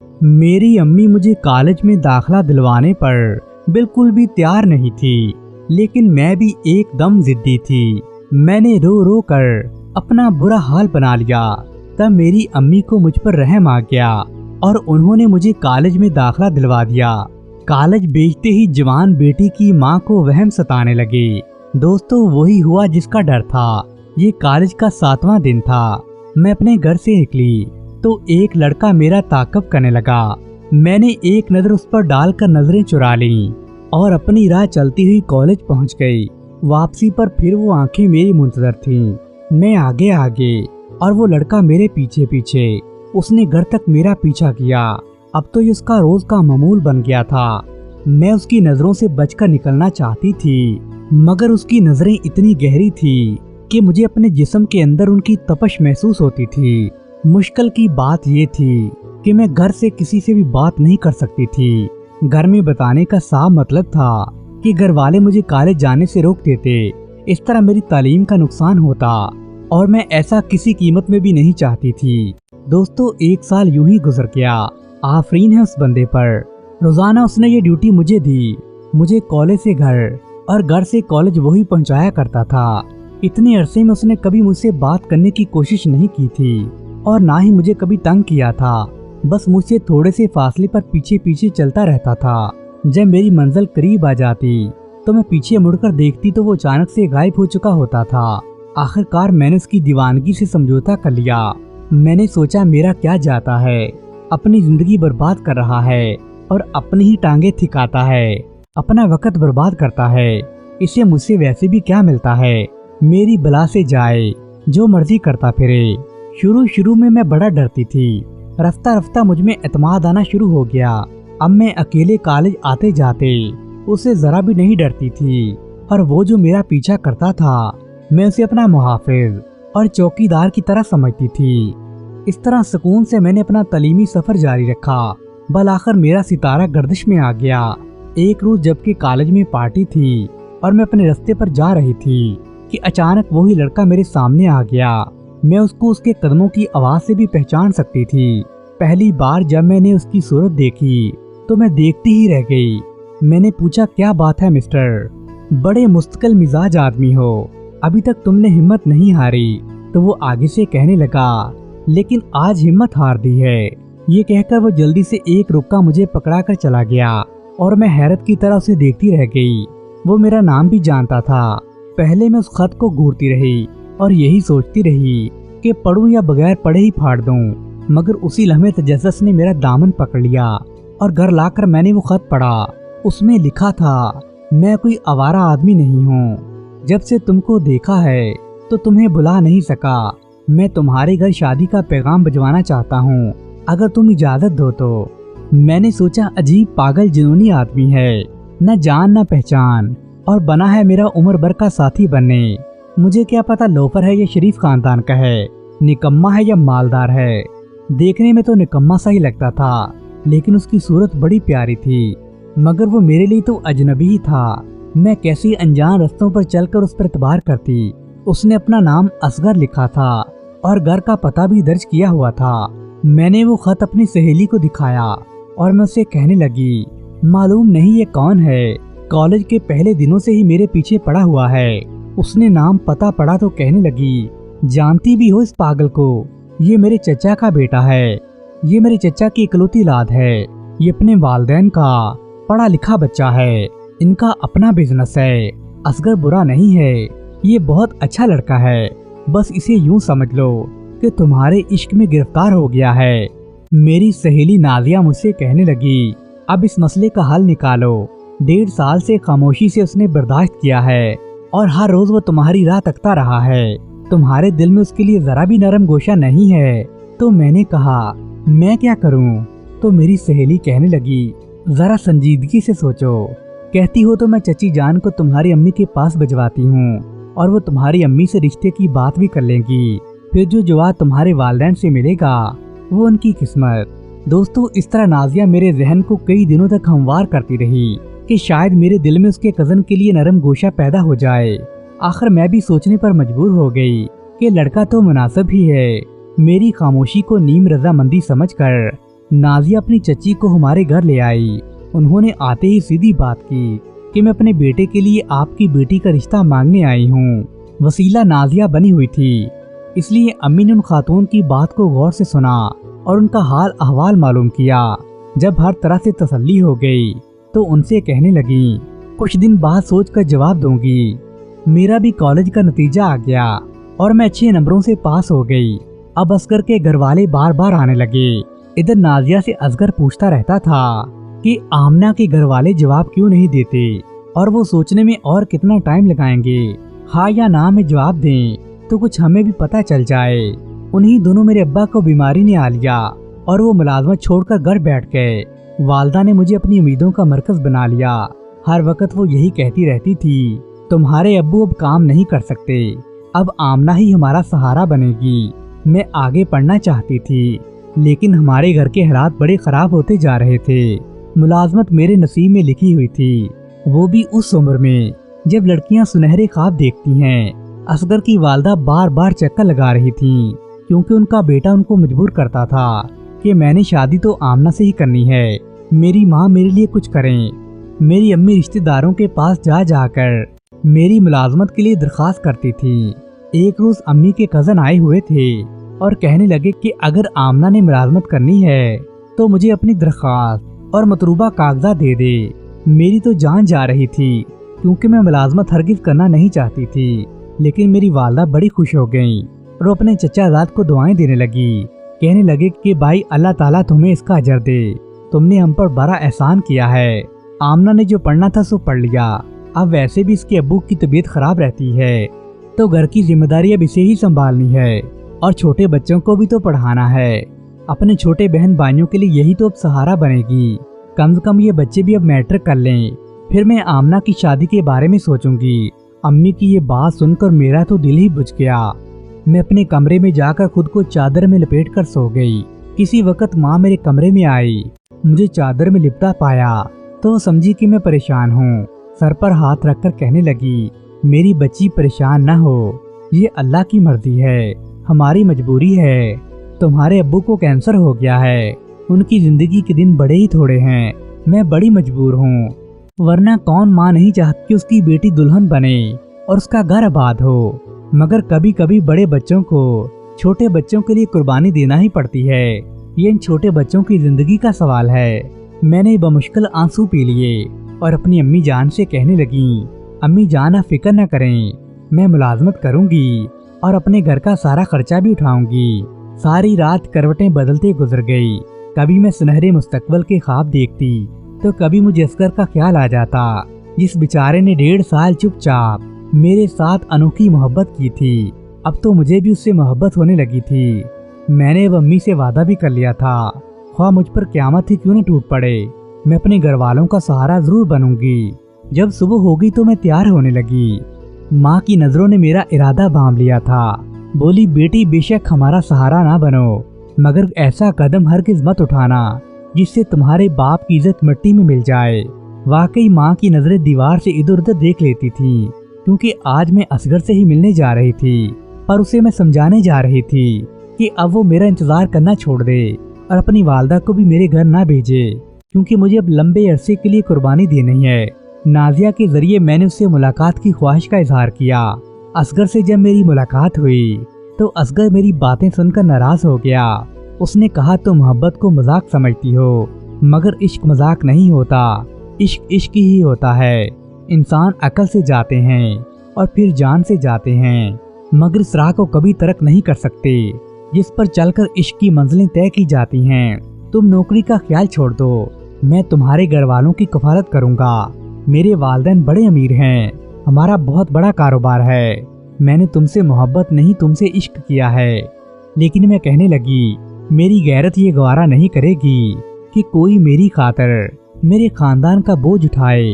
मेरी अम्मी मुझे कॉलेज में दाखिला दिलवाने पर बिल्कुल भी तैयार नहीं थी, लेकिन मैं भी एकदम जिद्दी थी। मैंने रो रो कर अपना बुरा हाल बना लिया। तब मेरी अम्मी को मुझ पर रहम आ गया और उन्होंने मुझे कॉलेज में दाखिला दिलवा दिया। कॉलेज बेचते ही जवान बेटी की माँ को वहम सताने लगे। दोस्तों, वही हुआ जिसका डर था। ये कॉलेज का 7वां दिन था। मैं अपने घर से निकली तो एक लड़का मेरा ताक़ब करने लगा। मैंने एक नजर उस पर डालकर नजरें चुरा ली और अपनी राह चलती हुई कॉलेज पहुंच गई। वापसी पर फिर वो आंखें मेरी मुंतजर थीं। मैं आगे आगे और वो लड़का मेरे पीछे पीछे। उसने घर तक मेरा पीछा किया। अब तो ये उसका रोज का मामूल बन गया था। मैं उसकी नजरों से बचकर निकलना चाहती थी, मगर उसकी नजरें इतनी गहरी थी कि मुझे अपने जिस्म के अंदर उनकी तपश महसूस होती थी। मुश्किल की बात ये थी कि मैं घर से किसी से भी बात नहीं कर सकती थी। घर में बताने का साफ मतलब था कि घर वाले मुझे कॉलेज जाने से रोक देते। इस तरह मेरी तालीम का नुकसान होता और मैं ऐसा किसी कीमत में भी नहीं चाहती थी। दोस्तों, 1 साल यूं ही गुजर गया। आफरीन है उस बंदे पर। रोजाना उसने ये ड्यूटी मुझे दी। मुझे कॉलेज से घर और घर से कॉलेज वही पहुंचाया करता था। इतने अरसे में उसने कभी मुझसे बात करने की कोशिश नहीं की थी और ना ही मुझे कभी तंग किया था। बस मुझसे थोड़े से फासले पर पीछे पीछे चलता रहता था। जब मेरी मंजिल करीब आ जाती तो मैं पीछे मुड़कर देखती तो वो अचानक से गायब हो चुका होता था। आखिरकार मैंने उसकी दीवानगी से समझौता कर लिया। मैंने सोचा, मेरा क्या जाता है, अपनी जिंदगी बर्बाद कर रहा है और अपनी ही टांगे थिकाता है, अपना वक्त बर्बाद करता है। इसे मुझसे वैसे भी क्या मिलता है, मेरी बला से जाए, जो मर्जी करता फिरे। शुरू में मैं बड़ा डरती थी। रफ्ता रफ्ता मुझ में एतमाद आना शुरू हो गया। अब मैं अकेले कॉलेज आते जाते उसे जरा भी नहीं डरती थी। और वो जो मेरा पीछा करता था, मैं उसे अपना मुहाफिज और चौकीदार की तरह समझती थी। इस तरह सुकून से मैंने अपना तालीमी सफर जारी रखा। बल आखिर मेरा सितारा गर्दिश में आ गया। एक रोज जबकि कॉलेज में पार्टी थी और मैं अपने रास्ते पर जा रही थी कि अचानक वही लड़का मेरे सामने आ गया। मैं उसको उसके कदमों की आवाज से भी पहचान सकती थी। पहली बार जब मैंने उसकी सूरत देखी तो मैं देखती ही रह गई। मैंने पूछा, क्या बात है मिस्टर, बड़े मुस्तकिल मिजाज आदमी हो, अभी तक तुमने हिम्मत नहीं हारी। तो वो आगे से कहने लगा, लेकिन आज हिम्मत हार दी है। ये कहकर वो जल्दी से एक रुक्का मुझे पकड़ा कर चला गया और मैं हैरत की तरह उसे देखती रह गई। वो मेरा नाम भी जानता था। पहले मैं उस खत को घूरती रही और यही सोचती रही कि पढ़ूं या बगैर पढ़े ही फाड़ दूं, मगर उसी लम्हे तजस्सुस ने मेरा दामन पकड़ लिया और घर लाकर मैंने वो खत पढ़ा। उसमें लिखा था, मैं कोई आवारा आदमी नहीं हूँ। जब से तुमको देखा है तो तुम्हें बुला नहीं सका। मैं तुम्हारे घर शादी का पैगाम भिजवाना चाहता हूँ, अगर तुम इजाजत दो तो। मैंने सोचा, अजीब पागल जुनूनी आदमी है, न जान न पहचान, और बना है मेरा उम्र भर का साथी बनने। मुझे क्या पता लोफर है या शरीफ खानदान का है, निकम्मा है या मालदार है। देखने में तो निकम्मा सा ही लगता था, लेकिन उसकी सूरत बड़ी प्यारी थी। मगर वो मेरे लिए तो अजनबी ही था। मैं कैसे अनजान रास्तों पर चलकर उस पर एतबार करती। उसने अपना नाम असगर लिखा था और घर का पता भी दर्ज किया हुआ था। मैंने वो खत अपनी सहेली को दिखाया और मैं उससे कहने लगी, मालूम नहीं ये कौन है, कॉलेज के पहले दिनों से ही मेरे पीछे पड़ा हुआ है। उसने नाम पता पढ़ा तो कहने लगी, जानती भी हो इस पागल को, ये मेरे चचा का बेटा है, ये मेरे चचा की इकलौती औलाद है, ये अपने वालिदैन का पढ़ा लिखा बच्चा है, इनका अपना बिजनेस है। असगर बुरा नहीं है, ये बहुत अच्छा लड़का है, बस इसे यूं समझ लो कि तुम्हारे इश्क में गिरफ्तार हो गया है। मेरी सहेली नाजिया मुझसे कहने लगी, अब इस मसले का हल निकालो। 1.5 साल से खामोशी से उसने बर्दाश्त किया है और हर रोज वो तुम्हारी राह तकता रहा है। तुम्हारे दिल में उसके लिए जरा भी नरम गोशा नहीं है। तो मैंने कहा, मैं क्या करूं? तो मेरी सहेली कहने लगी, जरा संजीदगी से सोचो, कहती हो तो मैं चची जान को तुम्हारी अम्मी के पास भिजवाती हूँ और वो तुम्हारी अम्मी से रिश्ते की बात भी कर लेंगी। फिर जो जवाब तुम्हारे वालिदैन से मिलेगा वो उनकी किस्मत। दोस्तों, इस तरह नाजिया मेरे जहन को कई दिनों तक हमवार करती रही कि शायद मेरे दिल में उसके कजन के लिए नरम गोशा पैदा हो जाए। आखिर मैं भी सोचने पर मजबूर हो गई कि लड़का तो मुनासिब ही है। मेरी खामोशी को नीम रजामंदी समझकर नाजिया अपनी चची को हमारे घर ले आई। उन्होंने आते ही सीधी बात की कि मैं अपने बेटे के लिए आपकी बेटी का रिश्ता मांगने आई हूँ। वसीला नाजिया बनी हुई थी, इसलिए अम्मी ने उन खातून की बात को गौर से सुना और उनका हाल अहवाल मालूम किया। जब हर तरह से तसल्ली हो गई तो उनसे कहने लगी, कुछ दिन बाद सोच कर जवाब दूंगी। मेरा भी कॉलेज का नतीजा आ गया और मैं अच्छे नंबरों से पास हो गई। अब असगर के घर वाले बार बार आने लगे। इधर नाजिया से असगर पूछता रहता था कि आमना के घर वाले जवाब क्यों नहीं देते और वो सोचने में और कितना टाइम लगाएंगे। हाँ या ना में जवाब दें तो कुछ हमें भी पता चल जाए। उन्हीं दोनों मेरे अब्बा को बीमारी ने आ लिया और वो मुलाजमत छोड़कर घर बैठ गए। वालदा ने मुझे अपनी उम्मीदों का मरकज बना लिया। हर वक्त वो यही कहती रहती थी, तुम्हारे अब्बू अब काम नहीं कर सकते, अब आमना ही हमारा सहारा बनेगी। मैं आगे पढ़ना चाहती थी, लेकिन हमारे घर के हालात बड़े खराब होते जा रहे थे। मुलाजमत मेरे नसीब में लिखी हुई थी, वो भी उस उम्र में जब लड़कियां सुनहरे ख्वाब देखती हैं। असगर की वालदा बार बार चक्कर लगा रही थी, क्योंकि उनका बेटा उनको मजबूर करता था कि मैंने शादी तो आमना से ही करनी है, मेरी माँ मेरे लिए कुछ करें। मेरी अम्मी रिश्तेदारों के पास जा जाकर मेरी मुलाजमत के लिए दरख्वास्त करती थी। एक रोज अम्मी के कजन आए हुए थे और कहने लगे कि अगर आमना ने मुलाजमत करनी है तो मुझे अपनी दरख्वास्त और मतलूबा कागजात दे दे। मेरी तो जान जा रही थी, क्योंकि मैं मुलाजमत हरगिज करना नहीं चाहती थी। लेकिन मेरी वालदा बड़ी खुश हो गई और अपने चचा ज़ाद को दुआएं देने लगी। कहने लगे कि भाई अल्लाह ताला तुम्हें इसका अजर दे, तुमने हम पर बड़ा एहसान किया है। आमना ने जो पढ़ना था सो पढ़ लिया। अब वैसे भी इसके अब्बू की तबीयत खराब रहती है, तो घर की जिम्मेदारी अब इसे ही संभालनी है और छोटे बच्चों को भी तो पढ़ाना है। अपने छोटे बहन भाइयों के लिए यही तो अब सहारा बनेगी। कम से कम ये बच्चे भी अब मैट्रिक कर लें, फिर मैं आमना की शादी के बारे में सोचूंगी। अम्मी की ये बात सुनकर मेरा तो दिल ही बुझ गया। मैं अपने कमरे में जाकर खुद को चादर में लपेट कर सो गई। किसी वक्त माँ मेरे कमरे में आई, मुझे चादर में लिपटा पाया तो वो समझी कि मैं परेशान हूँ। सर पर हाथ रखकर कहने लगी, मेरी बच्ची परेशान न हो, ये अल्लाह की मर्जी है, हमारी मजबूरी है। तुम्हारे अब्बू को कैंसर हो गया है, उनकी जिंदगी के दिन बड़े ही थोड़े हैं, मैं बड़ी मजबूर हूँ। वरना कौन माँ नहीं चाहती कि उसकी बेटी दुल्हन बने और उसका घर आबाद हो। मगर कभी कभी बड़े बच्चों को छोटे बच्चों के लिए कुर्बानी देना ही पड़ती है। ये इन छोटे बच्चों की जिंदगी का सवाल है। मैंने बमुश्किल आंसू पी लिए और अपनी अम्मी जान से कहने लगी, अम्मी जान आप फिक्र न करें, मैं मुलाजमत करूंगी और अपने घर का सारा खर्चा भी उठाऊंगी। सारी रात करवटें बदलते गुजर गई। कभी मैं सुनहरे मुस्तकबल के ख्वाब देखती तो कभी मुझे असगर का ख्याल आ जाता, जिस बेचारे ने 1.5 साल चुपचाप मेरे साथ अनोखी मोहब्बत की थी। अब तो मुझे भी उससे मोहब्बत होने लगी थी। मैंने अब अम्मी से वादा भी कर लिया था, ख्वाह मुझ पर क़यामत ही क्यों न टूट पड़े, मैं अपने घर वालों का सहारा जरूर बनूंगी। जब सुबह होगी तो मैं तैयार होने लगी। माँ की नजरों ने मेरा इरादा बांध लिया था। बोली, बेटी बेशक हमारा सहारा ना बनो, मगर ऐसा कदम हरगिज मत उठाना जिससे तुम्हारे बाप की इज्जत मिट्टी में मिल जाए। वाकई माँ की नजरें दीवार से इधर उधर देख लेती थी, क्योंकि आज मैं असगर से ही मिलने जा रही थी। पर उसे मैं समझाने जा रही थी कि अब वो मेरा इंतजार करना छोड़ दे और अपनी वालदा को भी मेरे घर ना भेजे, क्योंकि मुझे अब लंबे अरसे के लिए कुर्बानी देनी है। नाजिया के जरिए मैंने उससे मुलाकात की ख्वाहिश का इजहार किया। असगर से जब मेरी मुलाकात हुई तो असगर मेरी बातें सुनकर नाराज हो गया। उसने कहा, तुम मोहब्बत को मजाक समझती हो, मगर इश्क मजाक नहीं होता, इश्क इश्क ही होता है। इंसान अकल से जाते हैं और फिर जान से जाते हैं, मगर इस राह को कभी तर्क नहीं कर सकते जिस पर चलकर इश्क की मंजिलें तय की जाती हैं। तुम नौकरी का ख्याल छोड़ दो, मैं तुम्हारे घर वालों की कफालत करूंगा। मेरे वालिदैन बड़े अमीर हैं, हमारा बहुत बड़ा कारोबार है। मैंने तुमसे मोहब्बत नहीं तुमसे इश्क किया है। लेकिन मैं कहने लगी, मेरी गैरत ये गवारा नहीं करेगी कि कोई मेरी खातिर मेरे खानदान का बोझ उठाए।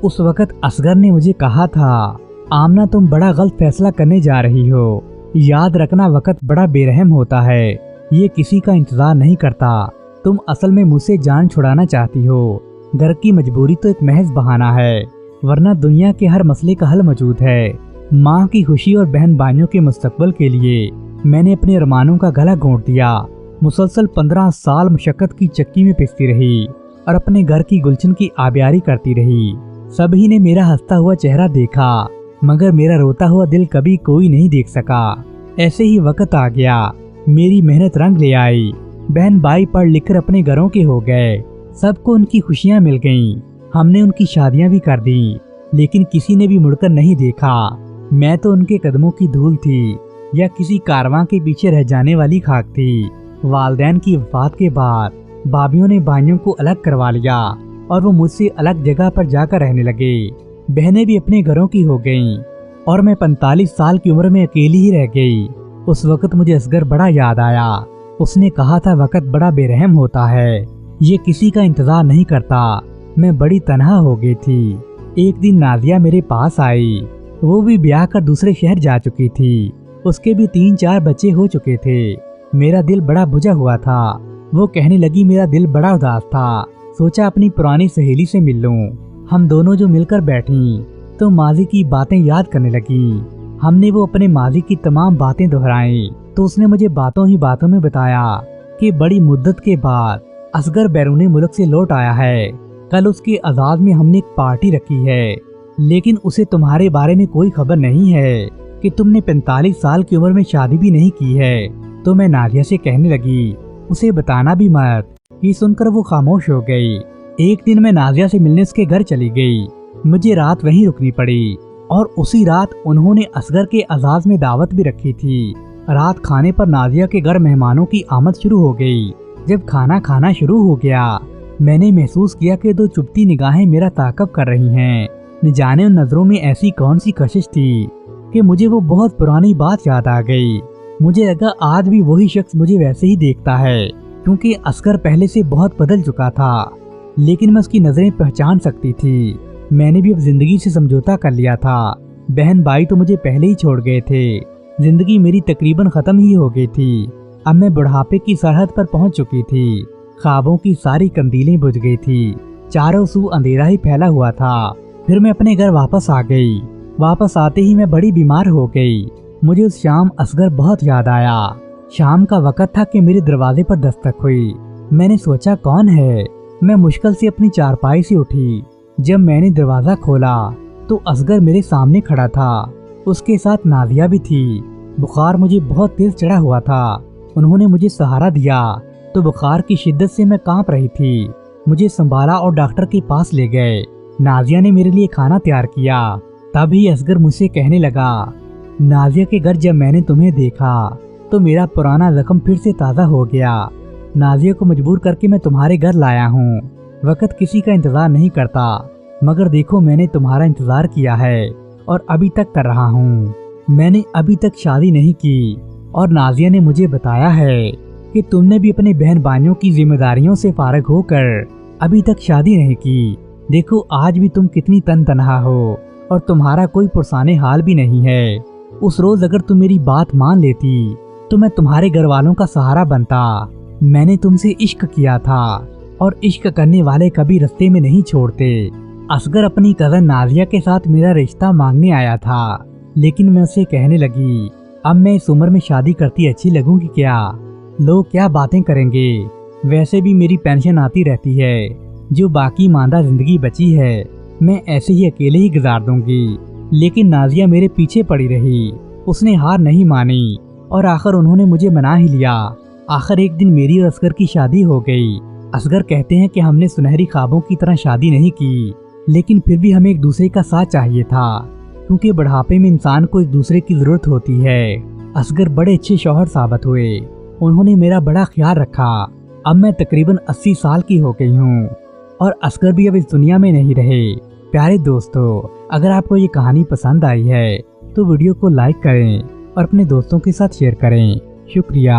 उस वक्त असगर ने मुझे कहा था, आमना तुम बड़ा गलत फैसला करने जा रही हो। याद रखना वक्त बड़ा बेरहम होता है, ये किसी का इंतजार नहीं करता। तुम असल में मुझसे जान छुड़ाना चाहती हो। घर की मजबूरी तो एक महज बहाना है, वरना दुनिया के हर मसले का हल मौजूद है। माँ की खुशी और बहन भाइयों के मुस्तकबल के लिए मैंने अपने अरमानों का गला घोंट दिया। मुसलसल 15 साल मशक्कत की चक्की में पिसती रही और अपने घर की गुलशन की आबियारी करती रही। सभी ने मेरा हंसता हुआ चेहरा देखा, मगर मेरा रोता हुआ दिल कभी कोई नहीं देख सका। ऐसे ही वक्त आ गया, मेरी मेहनत रंग ले आई। बहन भाई पढ़ लिख कर अपने घरों के हो गए, सबको उनकी खुशियां मिल गईं। हमने उनकी शादियां भी कर दी, लेकिन किसी ने भी मुड़कर नहीं देखा। मैं तो उनके कदमों की धूल थी या किसी कारवां के पीछे रह जाने वाली खाक थी। वालिदैन की वफात के बाद भाभीयों ने भाइयों को अलग करवा लिया और वो मुझसे अलग जगह पर जाकर रहने लगे। बहनें भी अपने घरों की हो गईं और मैं 45 साल की उम्र में अकेली ही रह गई। उस वक्त मुझे असगर बड़ा याद आया। उसने कहा था वक्त बड़ा बेरहम होता है, ये किसी का इंतजार नहीं करता। मैं बड़ी तन्हा हो गई थी। एक दिन नाजिया मेरे पास आई। वो भी ब्याह कर दूसरे शहर जा चुकी थी। उसके भी 3-4 बच्चे हो चुके थे। मेरा दिल बड़ा बुझा हुआ था। वो कहने लगी मेरा दिल बड़ा उदास था, सोचा अपनी पुरानी सहेली से मिल लूं। हम दोनों जो मिलकर बैठी तो माजी की बातें याद करने लगी। हमने वो अपने माजी की तमाम बातें दोहराई तो उसने मुझे बातों ही बातों में बताया कि बड़ी मुद्दत के बाद असगर बैरूनी मुल्क से लौट आया है। कल उसके आजाद में हमने एक पार्टी रखी है, लेकिन उसे तुम्हारे बारे में कोई खबर नहीं है कि तुमने 45 साल की उम्र में शादी भी नहीं की है। तो मैं नाजिया से कहने लगी उसे बताना भी मत। ये सुनकर वो खामोश हो गई। एक दिन मैं नाजिया से मिलने उसके घर चली गई। मुझे रात वहीं रुकनी पड़ी और उसी रात उन्होंने असगर के आजाद में दावत भी रखी थी। रात खाने पर नाजिया के घर मेहमानों की आमद शुरू हो गई। जब खाना खाना शुरू हो गया, मैंने महसूस किया कि 2 चुभती निगाहें मेरा ताक़ब कर रही हैं। न जाने उन नजरों में ऐसी कौन सी कशिश थी कि मुझे वो बहुत पुरानी बात याद आ गई। मुझे लगा आज भी वही शख्स मुझे वैसे ही देखता है, क्योंकि असगर पहले से बहुत बदल चुका था, लेकिन मैं उसकी नजरें पहचान सकती थी। मैंने भी अब जिंदगी से समझौता कर लिया था। बहन भाई तो मुझे पहले ही छोड़ गए थे। जिंदगी मेरी तकरीबन खत्म ही हो गई थी। अब मैं बुढ़ापे की सरहद पर पहुंच चुकी थी। ख्वाबों की सारी कंदीलें बुझ गई थी। चारों सू अंधेरा ही फैला हुआ था। फिर मैं अपने घर वापस आ गई। वापस आते ही मैं बड़ी बीमार हो गई। मुझे उस शाम असगर बहुत याद आया। शाम का वक्त था कि मेरे दरवाजे पर दस्तक हुई। मैंने सोचा कौन है। मैं मुश्किल से अपनी चारपाई से उठी। जब मैंने दरवाजा खोला तो असगर मेरे सामने खड़ा था। उसके साथ नाजिया भी थी। बुखार मुझे बहुत तेज चढ़ा हुआ था। उन्होंने मुझे सहारा दिया तो बुखार की शिद्दत से मैं कांप रही थी। मुझे संभाला और डॉक्टर के पास ले गए। नाजिया ने मेरे लिए खाना तैयार किया। तभी असगर मुझसे कहने लगा, नाजिया के घर जब मैंने तुम्हें देखा तो मेरा पुराना जख्म फिर से ताज़ा हो गया। नाजिया को मजबूर करके मैं तुम्हारे घर लाया हूँ। वक्त किसी का इंतजार नहीं करता, मगर देखो मैंने तुम्हारा इंतजार किया है और अभी तक कर रहा हूँ। मैंने अभी तक शादी नहीं की और नाजिया ने मुझे बताया है कि तुमने भी अपने बहन भाइयों की जिम्मेदारियों से फारग होकर अभी तक शादी नहीं की। देखो आज भी तुम कितनी तनहा हो और तुम्हारा कोई पुरसाने हाल भी नहीं है। उस रोज अगर तुम मेरी बात मान लेती तो मैं तुम्हारे घर वालों का सहारा बनता। मैंने तुमसे इश्क किया था और इश्क करने वाले कभी रास्ते में नहीं छोड़ते। असगर अपनी कजन नाजिया के साथ मेरा रिश्ता मांगने आया था, लेकिन मैं उसे कहने लगी अब मैं इस उम्र में शादी करती अच्छी लगूंगी क्या? लोग क्या बातें करेंगे? वैसे भी मेरी पेंशन आती रहती है। जो बाकी मांदा जिंदगी बची है मैं ऐसे ही अकेले ही गुजार दूंगी। लेकिन नाजिया मेरे पीछे पड़ी रही। उसने हार नहीं मानी और आखिर उन्होंने मुझे मना ही लिया। आखिर एक दिन मेरी और असगर की शादी हो गई। असगर कहते हैं कि हमने सुनहरी ख्वाबों की तरह शादी नहीं की, लेकिन फिर भी हमें एक दूसरे का साथ चाहिए था, क्योंकि बुढ़ापे में इंसान को एक दूसरे की जरूरत होती है। असगर बड़े अच्छे शौहर साबित हुए। उन्होंने मेरा बड़ा ख्याल रखा। अब मैं तकरीबन 80 साल की हो गई हूँ और असगर भी अब इस दुनिया में नहीं रहे। प्यारे दोस्तों, अगर आपको ये कहानी पसंद आई है तो वीडियो को लाइक करें और अपने दोस्तों के साथ शेयर करें। शुक्रिया।